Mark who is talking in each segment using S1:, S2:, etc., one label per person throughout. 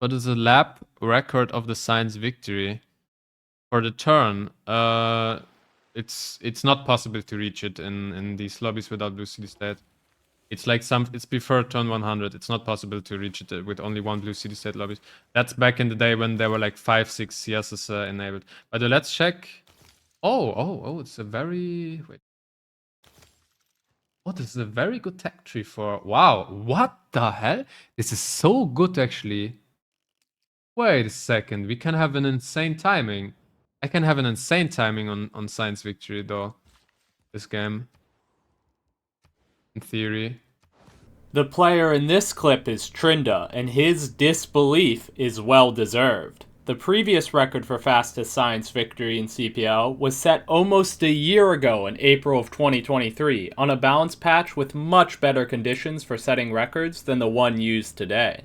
S1: What is the lap record of the science victory for the turn? It's not possible to reach it in these lobbies without blue city state. It's like it's before turn 100. It's not possible to reach it with only one blue city state lobbies. That's back in the day when there were like 5-6 CSs enabled. But let's check. Oh, it's a very wait. Oh, this is a very good tech tree for. Wow, what the hell? This is so good actually. Wait a second, we can have an insane timing. I can have an insane timing on Science Victory though. This game. In theory.
S2: The player in this clip is Trinda, and his disbelief is well deserved. The previous record for fastest science victory in CPL was set almost a year ago in April of 2023 on a balance patch with much better conditions for setting records than the one used today.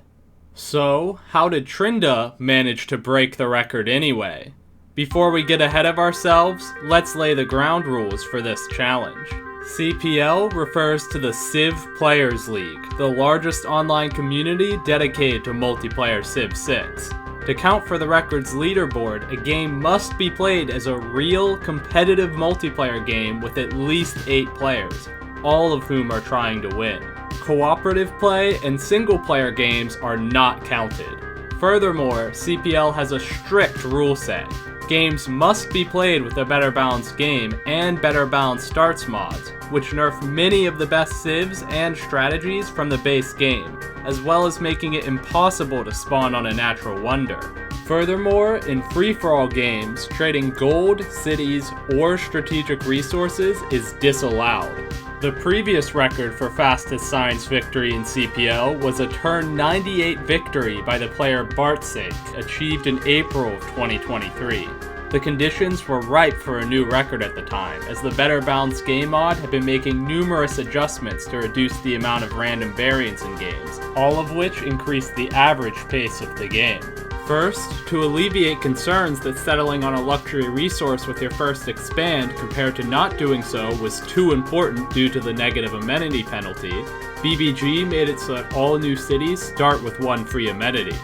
S2: So, how did Trinda manage to break the record anyway? Before we get ahead of ourselves, let's lay the ground rules for this challenge. CPL refers to the Civ Players League, the largest online community dedicated to multiplayer Civ 6. To count for the record's leaderboard, a game must be played as a real competitive multiplayer game with at least 8 players, all of whom are trying to win. Cooperative play and single-player games are not counted. Furthermore, CPL has a strict rule set. Games must be played with a better balanced game and better balanced starts mods, which nerf many of the best civs and strategies from the base game, as well as making it impossible to spawn on a natural wonder. Furthermore, in free-for-all games, trading gold, cities, or strategic resources is disallowed. The previous record for fastest science victory in CPL was a turn 98 victory by the player Doerksen, achieved in April of 2023. The conditions were ripe for a new record at the time, as the Better Balanced Game mod had been making numerous adjustments to reduce the amount of random variance in games, all of which increased the average pace of the game. First, to alleviate concerns that settling on a luxury resource with your first expand compared to not doing so was too important due to the negative amenity penalty, BBG made it so that all new cities start with one free amenity.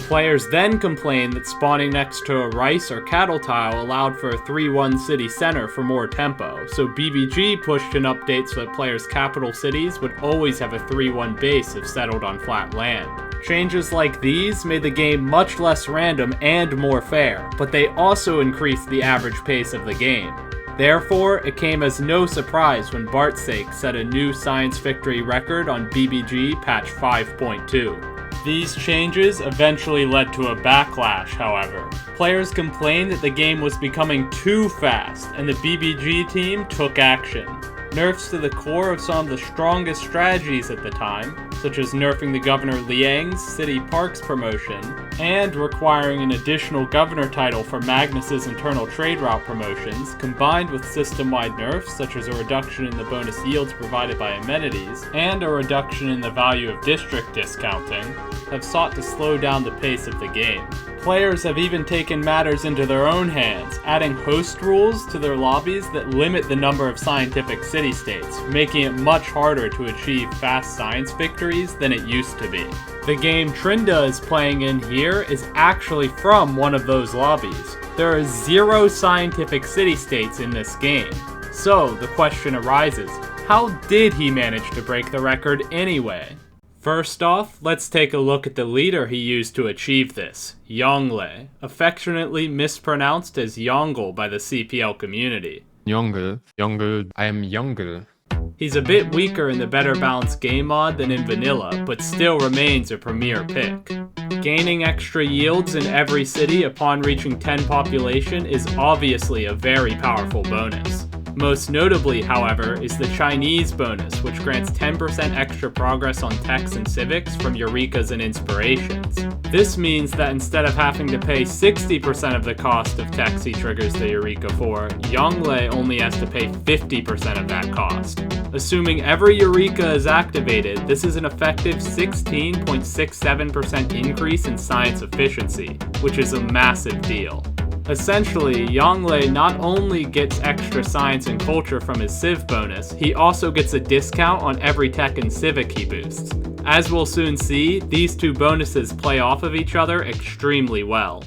S2: Players then complained that spawning next to a rice or cattle tile allowed for a 3-1 city center for more tempo, so BBG pushed an update so that players' capital cities would always have a 3-1 base if settled on flat land. Changes like these made the game much less random and more fair, but they also increased the average pace of the game. Therefore, it came as no surprise when Doerksen set a new science victory record on BBG patch 5.2. These changes eventually led to a backlash, however. Players complained that the game was becoming too fast, and the BBG team took action. Nerfs to the core of some of the strongest strategies at the time, such as nerfing the Governor Liang's City Parks promotion, and requiring an additional governor title for Magnus's internal trade route promotions, combined with system-wide nerfs such as a reduction in the bonus yields provided by amenities, and a reduction in the value of district discounting, have sought to slow down the pace of the game. Players have even taken matters into their own hands, adding host rules to their lobbies that limit the number of scientific city-states, making it much harder to achieve fast science victories than it used to be. The game Trinda is playing in here is actually from one of those lobbies. There are 0 scientific city-states in this game. So, the question arises, how did he manage to break the record anyway? First off, let's take a look at the leader he used to achieve this, Yongle, affectionately mispronounced as Yongle by the CPL community.
S1: Yongle, I am Yongle.
S2: He's a bit weaker in the Better Balanced Game mod than in vanilla, but still remains a premier pick. Gaining extra yields in every city upon reaching 10 population is obviously a very powerful bonus. Most notably, however, is the Chinese bonus, which grants 10% extra progress on techs and civics from Eurekas and inspirations. This means that instead of having to pay 60% of the cost of techs he triggers the Eureka for, Yongle only has to pay 50% of that cost. Assuming every Eureka is activated, this is an effective 16.67% increase in science efficiency, which is a massive deal. Essentially, Yongle not only gets extra science and culture from his Civ bonus, he also gets a discount on every tech and civic he boosts. As we'll soon see, these two bonuses play off of each other extremely well.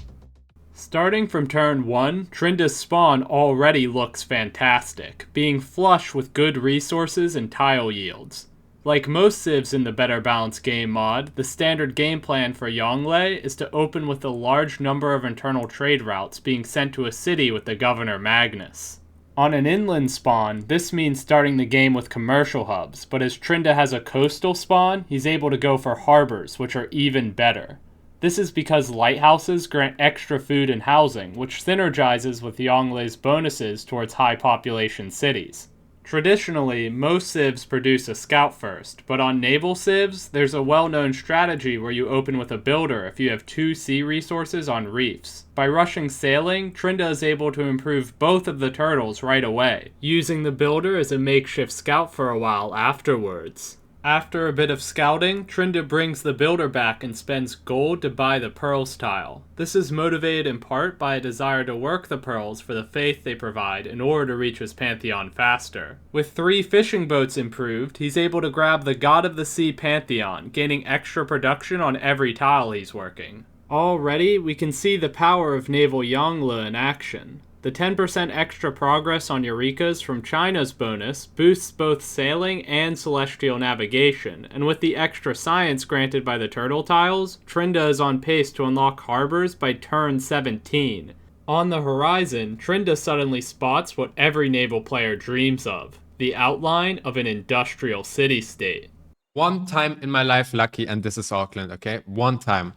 S2: Starting from turn 1, Trinda's spawn already looks fantastic, being flush with good resources and tile yields. Like most civs in the Better Balanced Game mod, the standard game plan for Yongle is to open with a large number of internal trade routes being sent to a city with the governor Magnus. On an inland spawn, this means starting the game with commercial hubs, but as Trinda has a coastal spawn, he's able to go for harbors, which are even better. This is because lighthouses grant extra food and housing, which synergizes with Yongle's bonuses towards high population cities. Traditionally, most civs produce a scout first, but on naval civs, there's a well-known strategy where you open with a builder if you have 2 sea resources on reefs. By rushing sailing, Trinda is able to improve both of the turtles right away, using the builder as a makeshift scout for a while afterwards. After a bit of scouting, Trinda brings the builder back and spends gold to buy the pearls tile. This is motivated in part by a desire to work the pearls for the faith they provide in order to reach his pantheon faster. With 3 fishing boats improved, he's able to grab the God of the Sea pantheon, gaining extra production on every tile he's working. Already, we can see the power of naval Yongle in action. The 10% extra progress on Eurekas from China's bonus boosts both sailing and celestial navigation, and with the extra science granted by the turtle tiles, Trinda is on pace to unlock harbors by turn 17. On the horizon, Trinda suddenly spots what every naval player dreams of, the outline of an industrial city-state.
S1: One time in my life lucky, and this is Auckland, okay? One time.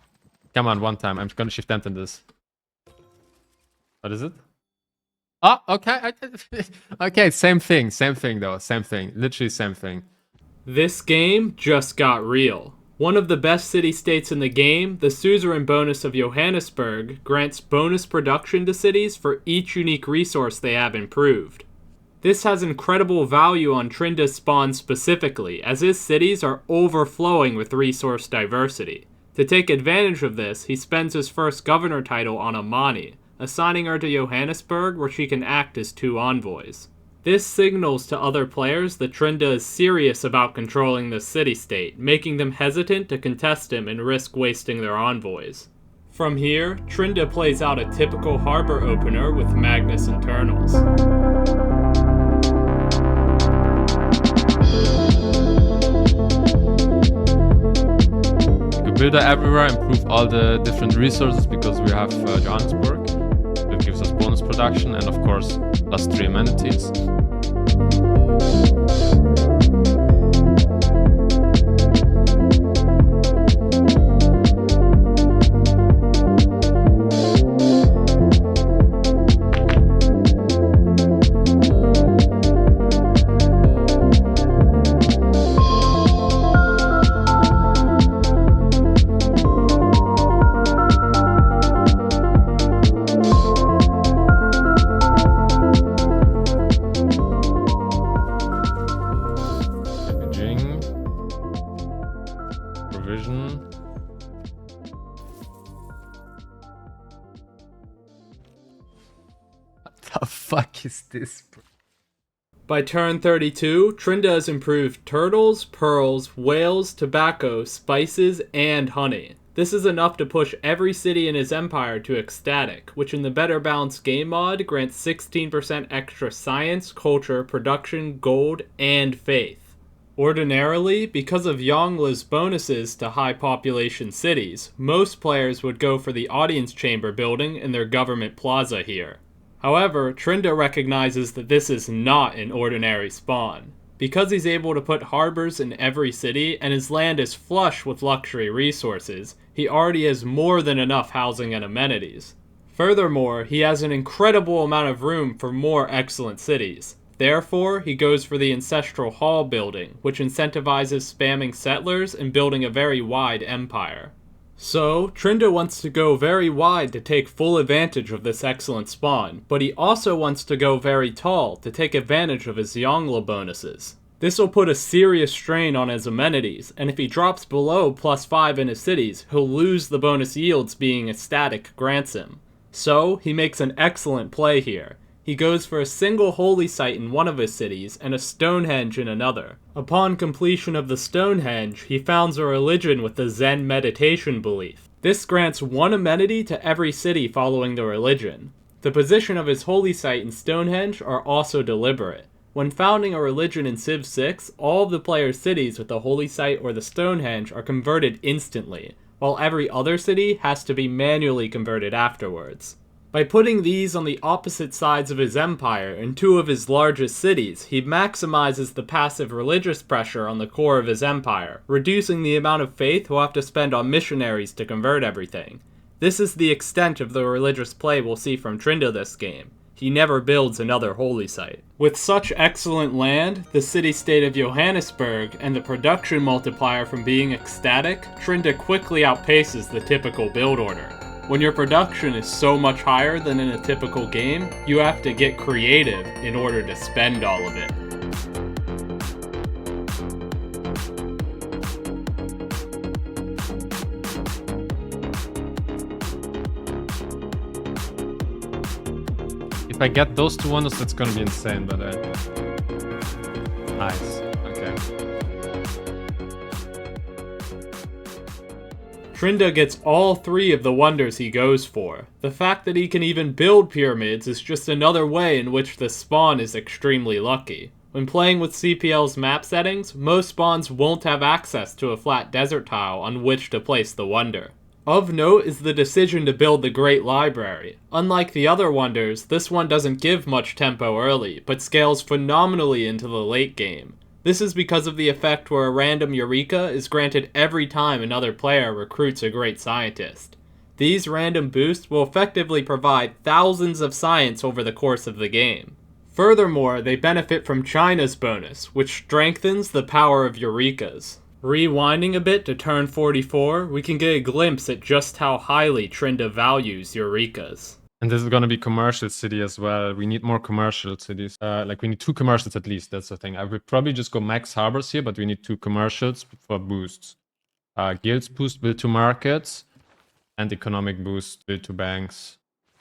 S1: Come on, one time. I'm gonna shift enter this. What is it? Oh, okay. Okay, same thing though. Same thing. Literally same thing.
S2: This game just got real. One of the best city-states in the game, the suzerain bonus of Johannesburg, grants bonus production to cities for each unique resource they have improved. This has incredible value on Trinda's spawn specifically, as his cities are overflowing with resource diversity. To take advantage of this, he spends his first governor title on Amani, assigning her to Johannesburg where she can act as 2 envoys. This signals to other players that Trinda is serious about controlling the city-state, making them hesitant to contest him and risk wasting their envoys. From here, Trinda plays out a typical harbor opener with Magnus internals.
S1: Builder everywhere, improve all the different resources because we have Johannesburg. It gives us bonus production and of course +3 amenities. The fuck is this, bro?
S2: By turn 32, Trinda has improved turtles, pearls, whales, tobacco, spices, and honey. This is enough to push every city in his empire to ecstatic, which in the Better Balanced Game mod grants 16% extra science, culture, production, gold, and faith. Ordinarily, because of Yongle's bonuses to high population cities, most players would go for the audience chamber building in their government plaza here. However, Trinda recognizes that this is not an ordinary spawn. Because he's able to put harbors in every city and his land is flush with luxury resources, he already has more than enough housing and amenities. Furthermore, he has an incredible amount of room for more excellent cities. Therefore, he goes for the Ancestral Hall building, which incentivizes spamming settlers and building a very wide empire. So, Trinda wants to go very wide to take full advantage of this excellent spawn, but he also wants to go very tall to take advantage of his Yongle bonuses. This will put a serious strain on his amenities, and if he drops below +5 in his cities, he'll lose the bonus yields being ecstatic grants him. So, he makes an excellent play here. He goes for a single holy site in one of his cities and a Stonehenge in another. Upon completion of the Stonehenge, he founds a religion with the Zen meditation belief. This grants one amenity to every city following the religion. The position of his holy site and Stonehenge are also deliberate. When founding a religion in Civ 6, all of the player's cities with the holy site or the Stonehenge are converted instantly, while every other city has to be manually converted afterwards. By putting these on the opposite sides of his empire in two of his largest cities, he maximizes the passive religious pressure on the core of his empire, reducing the amount of faith he'll have to spend on missionaries to convert everything. This is the extent of the religious play we'll see from Trinda this game. He never builds another holy site. With such excellent land, the city-state of Johannesburg, and the production multiplier from being ecstatic, Trinda quickly outpaces the typical build order. When your production is so much higher than in a typical game, you have to get creative in order to spend all of it.
S1: If I get those 2 wonders, that's gonna be insane, but nice. Okay.
S2: Trinda gets all 3 of the wonders he goes for. The fact that he can even build pyramids is just another way in which the spawn is extremely lucky. When playing with CPL's map settings, most spawns won't have access to a flat desert tile on which to place the wonder. Of note is the decision to build the Great Library. Unlike the other wonders, this one doesn't give much tempo early, but scales phenomenally into the late game. This is because of the effect where a random Eureka is granted every time another player recruits a great scientist. These random boosts will effectively provide thousands of science over the course of the game. Furthermore, they benefit from China's bonus, which strengthens the power of Eurekas. Rewinding a bit to turn 44, we can get a glimpse at just how highly Trinda values Eurekas.
S1: And this is gonna be commercial city as well. We need more commercial cities. Like we need 2 commercials at least, that's the thing. I would probably just go max harbors here, but we need 2 commercials for boosts. Guilds boost build to markets, and economic boost build to banks.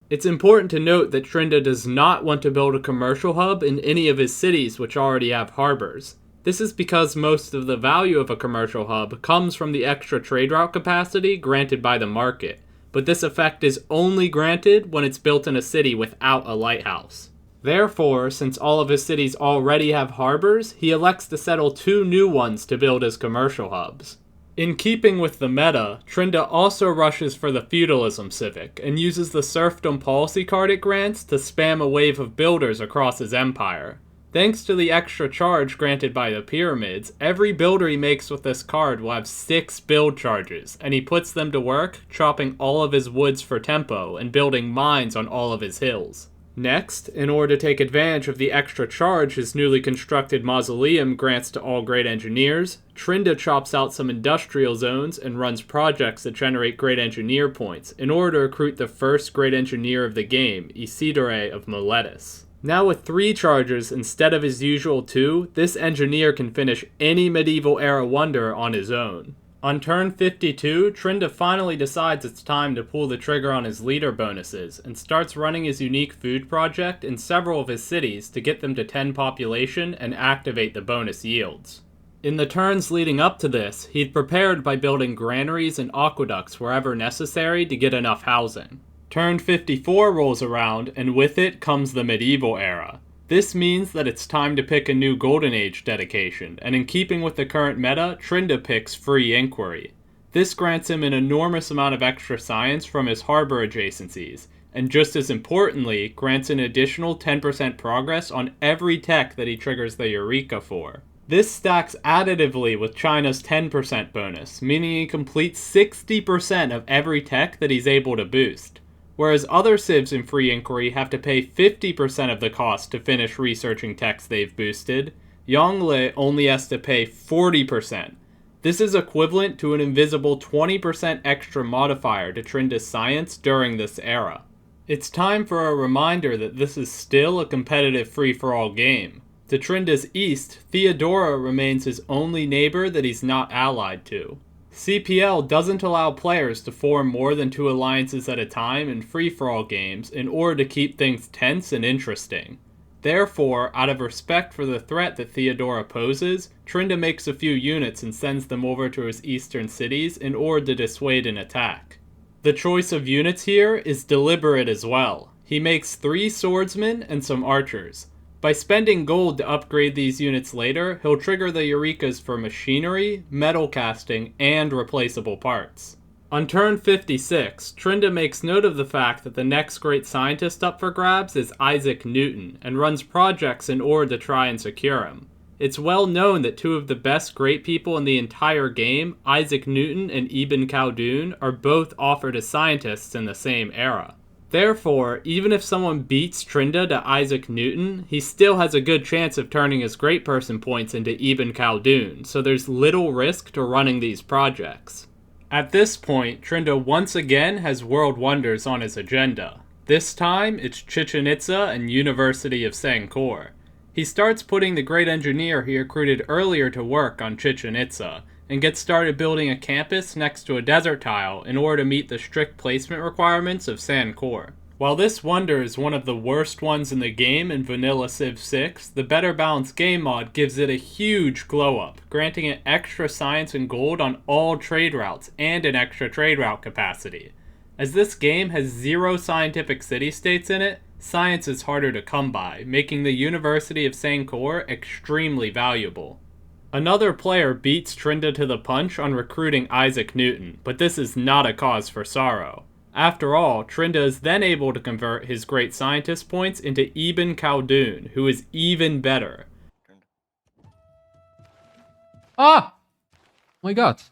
S2: It's important to note that Trinda does not want to build a commercial hub in any of his cities which already have harbors. This is because most of the value of a commercial hub comes from the extra trade route capacity granted by the market, but this effect is only granted when it's built in a city without a lighthouse. Therefore, since all of his cities already have harbors, he elects to settle 2 new ones to build as commercial hubs. In keeping with the meta, Trinda also rushes for the feudalism civic, and uses the serfdom policy card it grants to spam a wave of builders across his empire. Thanks to the extra charge granted by the pyramids, every builder he makes with this card will have 6 build charges, and he puts them to work, chopping all of his woods for tempo, and building mines on all of his hills. Next, in order to take advantage of the extra charge his newly constructed mausoleum grants to all great engineers, Trinda chops out some industrial zones and runs projects that generate great engineer points, in order to recruit the first great engineer of the game, Isidore of Miletus. Now with 3 charges instead of his usual 2, this engineer can finish any medieval era wonder on his own. On turn 52, Trinda finally decides it's time to pull the trigger on his leader bonuses, and starts running his unique food project in several of his cities to get them to 10 population and activate the bonus yields. In the turns leading up to this, he'd prepared by building granaries and aqueducts wherever necessary to get enough housing. Turn 54 rolls around, and with it comes the medieval era. This means that it's time to pick a new Golden Age dedication, and in keeping with the current meta, Trinda picks Free Inquiry. This grants him an enormous amount of extra science from his harbor adjacencies, and just as importantly, grants an additional 10% progress on every tech that he triggers the Eureka for. This stacks additively with China's 10% bonus, meaning he completes 60% of every tech that he's able to boost. Whereas other civs in Free Inquiry have to pay 50% of the cost to finish researching techs they've boosted, Yongle only has to pay 40%. This is equivalent to an invisible 20% extra modifier to Trinda's science during this era. It's time for a reminder that this is still a competitive free-for-all game. To Trinda's east, Theodora remains his only neighbor that he's not allied to. CPL doesn't allow players to form more than 2 alliances at a time in free-for-all games in order to keep things tense and interesting. Therefore, out of respect for the threat that Theodora poses, Trinda makes a few units and sends them over to his eastern cities in order to dissuade an attack. The choice of units here is deliberate as well. He makes 3 swordsmen and some archers. By spending gold to upgrade these units later, he'll trigger the Eurekas for machinery, metal casting, and replaceable parts. On turn 56, Trinda makes note of the fact that the next great scientist up for grabs is Isaac Newton, and runs projects in order to try and secure him. It's well known that 2 of the best great people in the entire game, Isaac Newton and Ibn Khaldun, are both offered as scientists in the same era. Therefore, even if someone beats Trinda to Isaac Newton, he still has a good chance of turning his great person points into Ibn Khaldun, so there's little risk to running these projects. At this point, Trinda once again has World Wonders on his agenda. This time, it's Chichen Itza and University of Sankor. He starts putting the great engineer he recruited earlier to work on Chichen Itza, and gets started building a campus next to a desert tile in order to meet the strict placement requirements of Sankor. While this wonder is one of the worst ones in the game in Vanilla Civ 6, the Better Balanced Game mod gives it a huge glow up, granting it extra science and gold on all trade routes and an extra trade route capacity. As this game has 0 scientific city-states in it, science is harder to come by, making the University of Sankor extremely valuable. Another player beats Trinda to the punch on recruiting Isaac Newton, but this is not a cause for sorrow. After all, Trinda is then able to convert his great scientist points into Ibn Khaldun, who is even better.
S1: Ah! Oh my god.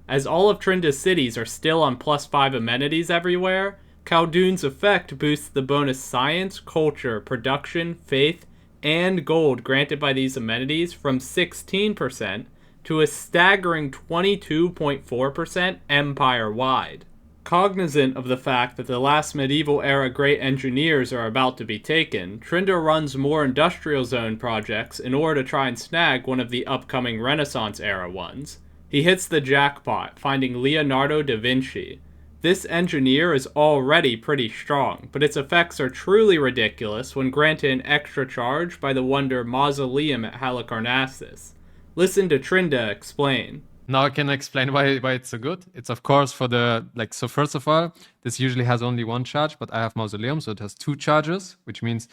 S2: As all of Trinda's cities are still on +5 amenities everywhere, Khaldun's effect boosts the bonus science, culture, production, faith, and gold granted by these amenities from 16% to a staggering 22.4% empire-wide. Cognizant of the fact that the last medieval era great engineers are about to be taken, Trinda runs more industrial zone projects in order to try and snag one of the upcoming Renaissance era ones. He hits the jackpot, finding Leonardo da Vinci. This engineer is already pretty strong, but its effects are truly ridiculous when granted an extra charge by the wonder Mausoleum at Halicarnassus. Listen to Trinda explain.
S1: Now I can explain why it's so good. It's of course for the, so first of all, this usually has only 1 charge, but I have Mausoleum, so it has 2 charges, which means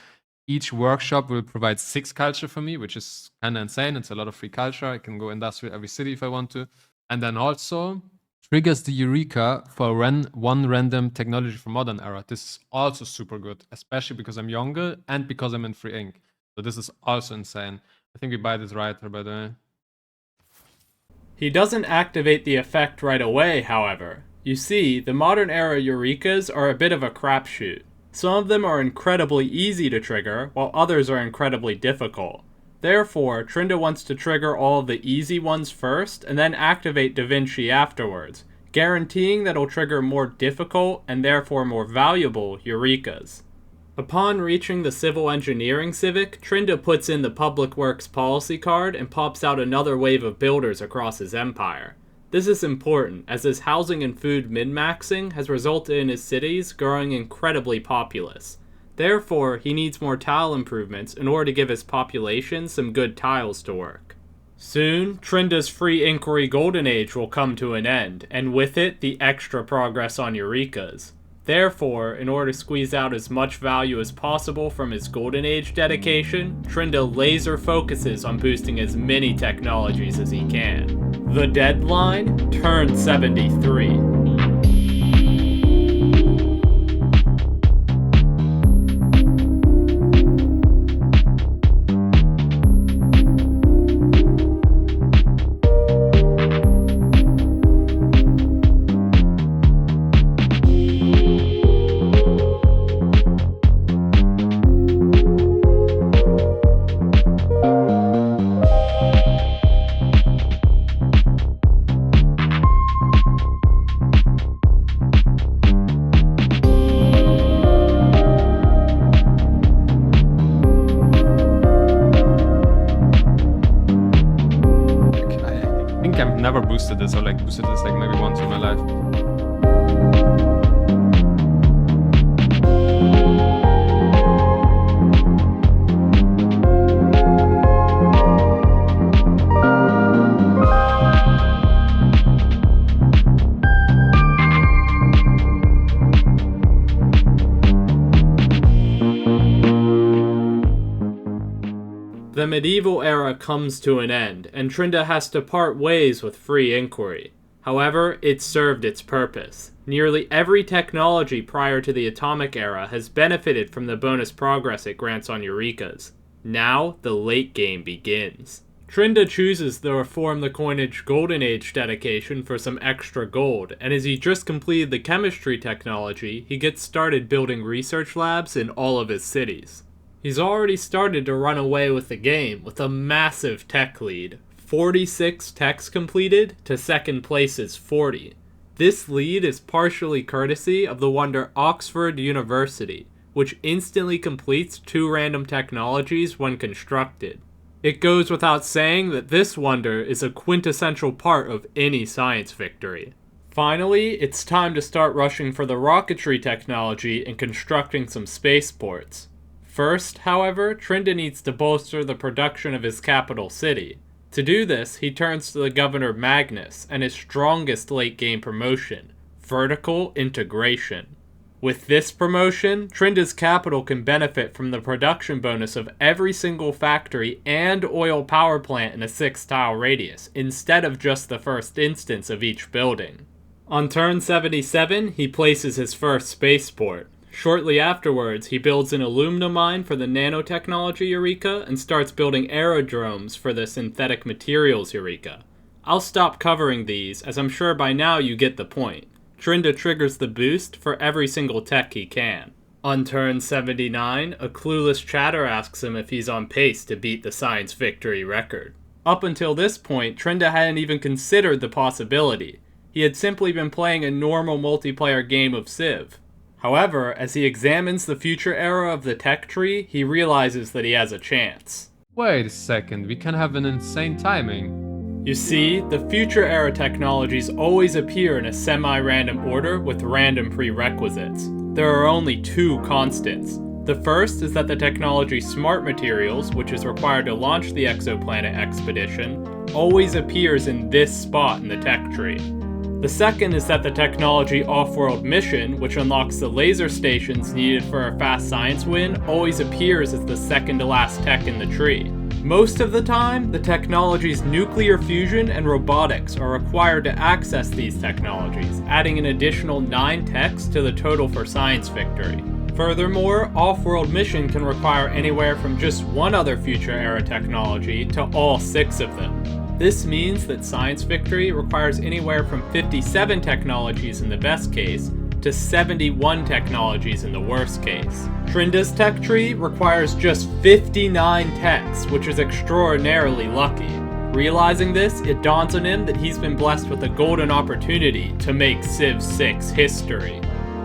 S1: each workshop will provide 6 culture for me, which is kinda insane. It's a lot of free culture. I can go industrial every city if I want to. And then also triggers the Eureka for one random technology from modern era. This is also super good, especially because I'm Yongle and because I'm in free ink. So this is also insane. I think we buy this writer, by the way.
S2: He doesn't activate the effect right away, however. You see, the modern era Eurekas are a bit of a crapshoot. Some of them are incredibly easy to trigger, while others are incredibly difficult. Therefore, Trinda wants to trigger all of the easy ones first, and then activate Da Vinci afterwards, guaranteeing that it'll trigger more difficult, and therefore more valuable, Eurekas. Upon reaching the Civil Engineering Civic, Trinda puts in the Public Works Policy card and pops out another wave of builders across his empire. This is important, as his housing and food min-maxing has resulted in his cities growing incredibly populous. Therefore, he needs more tile improvements in order to give his population some good tiles to work. Soon, Trinda's free inquiry golden age will come to an end, and with it, the extra progress on Eurekas. Therefore, in order to squeeze out as much value as possible from his golden age dedication, Trinda laser focuses on boosting as many technologies as he can. The deadline? Turn 73.
S1: never boosted this, or like boosted this like maybe once in my life.
S2: The medieval era comes to an end, and Trinda has to part ways with free inquiry. However, it served its purpose. Nearly every technology prior to the atomic era has benefited from the bonus progress it grants on Eurekas. Now, the late game begins. Trinda chooses to reform the coinage Golden Age dedication for some extra gold, and as he just completed the chemistry technology, he gets started building research labs in all of his cities. He's already started to run away with the game with a massive tech lead. 46 techs completed to second place's 40. This lead is partially courtesy of the wonder Oxford University, which instantly completes 2 random technologies when constructed. It goes without saying that this wonder is a quintessential part of any science victory. Finally, it's time to start rushing for the rocketry technology and constructing some spaceports. First, however, Trinda needs to bolster the production of his capital city. To do this, he turns to the governor Magnus and his strongest late-game promotion, vertical integration. With this promotion, Trinda's capital can benefit from the production bonus of every single factory and oil power plant in a 6-tile radius, instead of just the first instance of each building. On turn 77, he places his first spaceport. Shortly afterwards, he builds an aluminum mine for the nanotechnology Eureka and starts building aerodromes for the synthetic materials Eureka. I'll stop covering these, as I'm sure by now you get the point. Trinda triggers the boost for every single tech he can. On turn 79, a clueless chatter asks him if he's on pace to beat the science victory record. Up until this point, Trinda hadn't even considered the possibility. He had simply been playing a normal multiplayer game of Civ. However, as he examines the future era of the tech tree, he realizes that he has a chance.
S1: Wait a second, we can have an insane timing.
S2: You see, the future era technologies always appear in a semi-random order with random prerequisites. There are only 2 constants. The first is that the technology Smart Materials, which is required to launch the exoplanet expedition, always appears in this spot in the tech tree. The second is that the technology Off-World Mission, which unlocks the laser stations needed for a fast science win, always appears as the second to last tech in the tree. Most of the time, the technologies Nuclear Fusion and Robotics are required to access these technologies, adding an additional 9 techs to the total for science victory. Furthermore, Off-World Mission can require anywhere from just 1 other future era technology to all 6 of them. This means that science victory requires anywhere from 57 technologies in the best case to 71 technologies in the worst case. Trinda's tech tree requires just 59 techs, which is extraordinarily lucky. Realizing this, it dawns on him that he's been blessed with a golden opportunity to make Civ 6 history.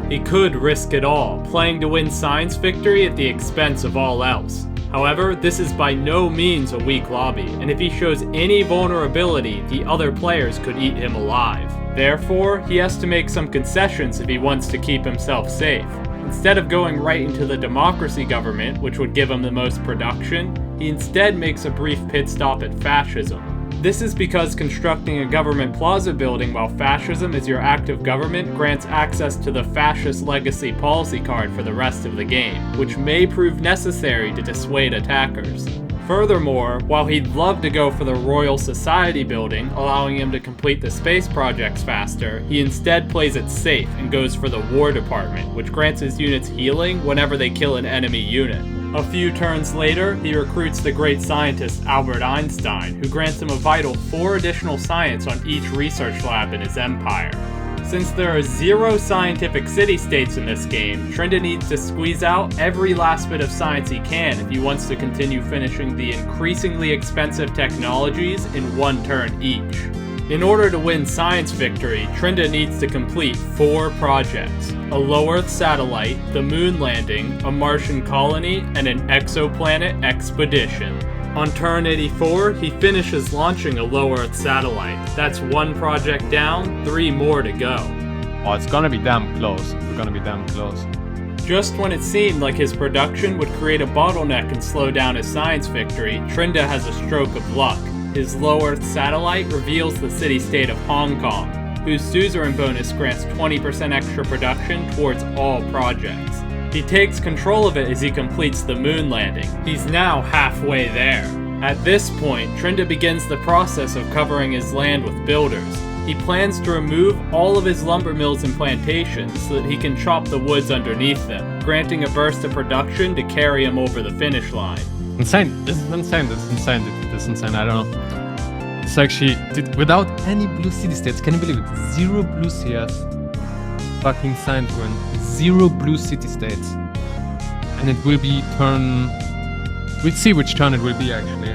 S2: He could risk it all, playing to win science victory at the expense of all else. However, this is by no means a weak lobby, and if he shows any vulnerability, the other players could eat him alive. Therefore, he has to make some concessions if he wants to keep himself safe. Instead of going right into the democracy government, which would give him the most production, he instead makes a brief pit stop at fascism. This is because constructing a government plaza building while fascism is your active government grants access to the fascist legacy policy card for the rest of the game, which may prove necessary to dissuade attackers. Furthermore, while he'd love to go for the Royal Society building, allowing him to complete the space projects faster, he instead plays it safe and goes for the War Department, which grants his units healing whenever they kill an enemy unit. A few turns later, he recruits the great scientist Albert Einstein, who grants him a vital 4 additional science on each research lab in his empire. Since there are 0 scientific city-states in this game, Trinda needs to squeeze out every last bit of science he can if he wants to continue finishing the increasingly expensive technologies in 1 turn each. In order to win science victory, Trinda needs to complete 4 projects: a low Earth satellite, the moon landing, a Martian colony, and an exoplanet expedition. On turn 84, he finishes launching a low Earth satellite. That's 1 project down, 3 more to go.
S1: Oh, it's gonna be damn close. We're gonna be damn close.
S2: Just when it seemed like his production would create a bottleneck and slow down his science victory, Trinda has a stroke of luck. His low Earth satellite reveals the city-state of Hong Kong, whose suzerain bonus grants 20% extra production towards all projects. He takes control of it as he completes the moon landing. He's now halfway there. At this point, Trinda begins the process of covering his land with builders. He plans to remove all of his lumber mills and plantations so that he can chop the woods underneath them, granting a burst of production to carry him over the finish line.
S1: Insane. This is insane. This is insane. This is insane. I don't know. It's actually without any blue city states. Can you believe it? 0 blue CS. Fucking signed win. 0 blue city states. And it will be turn. We'll see which turn it will be actually.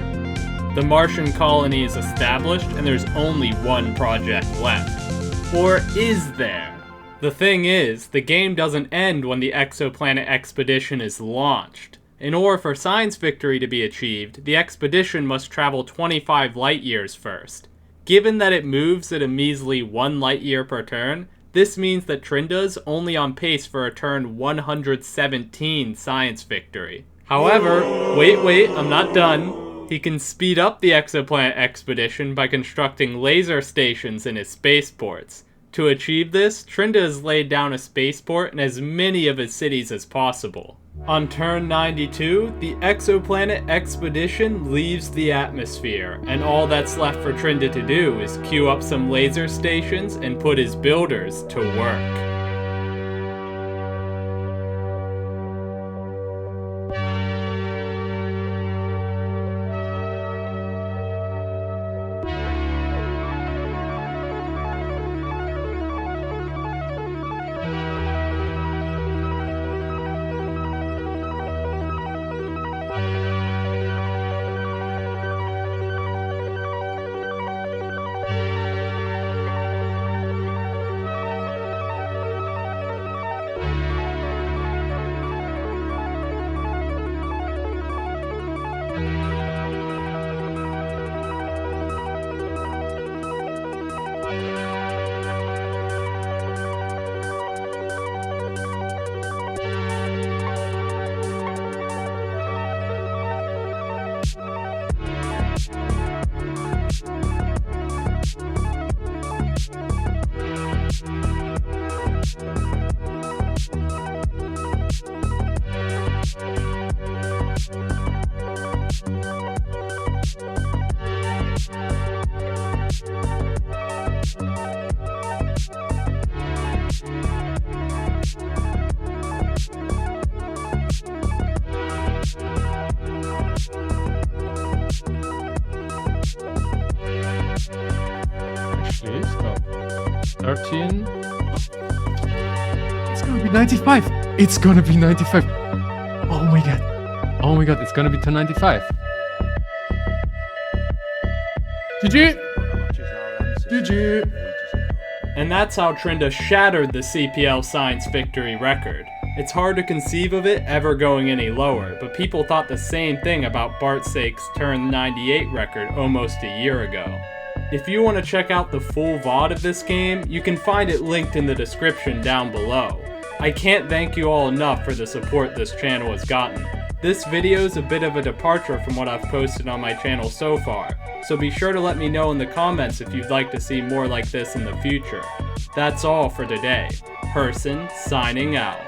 S2: The Martian colony is established and there's only 1 project left. Or is there? The thing is, the game doesn't end when the exoplanet expedition is launched. In order for science victory to be achieved, the expedition must travel 25 light years first. Given that it moves at a measly 1 light year per turn, this means that Trinda's only on pace for a turn 117 science victory. However, wait, I'm not done. He can speed up the exoplanet expedition by constructing laser stations in his spaceports. To achieve this, Trinda has laid down a spaceport in as many of his cities as possible. On turn 92, the exoplanet expedition leaves the atmosphere, and all that's left for Trinda to do is queue up some laser stations and put his builders to work.
S1: Actually, stop. 13. It's gonna be 95. It's gonna be 95. Oh my god. Oh my god, it's gonna be to 95. GG. GG.
S2: And that's how Trinda shattered the CPL science victory record. It's hard to conceive of it ever going any lower, but people thought the same thing about Bartsake's turn 98 record almost a year ago. If you want to check out the full VOD of this game, you can find it linked in the description down below. I can't thank you all enough for the support this channel has gotten. This video is a bit of a departure from what I've posted on my channel so far, so be sure to let me know in the comments if you'd like to see more like this in the future. That's all for today. Herson signing out.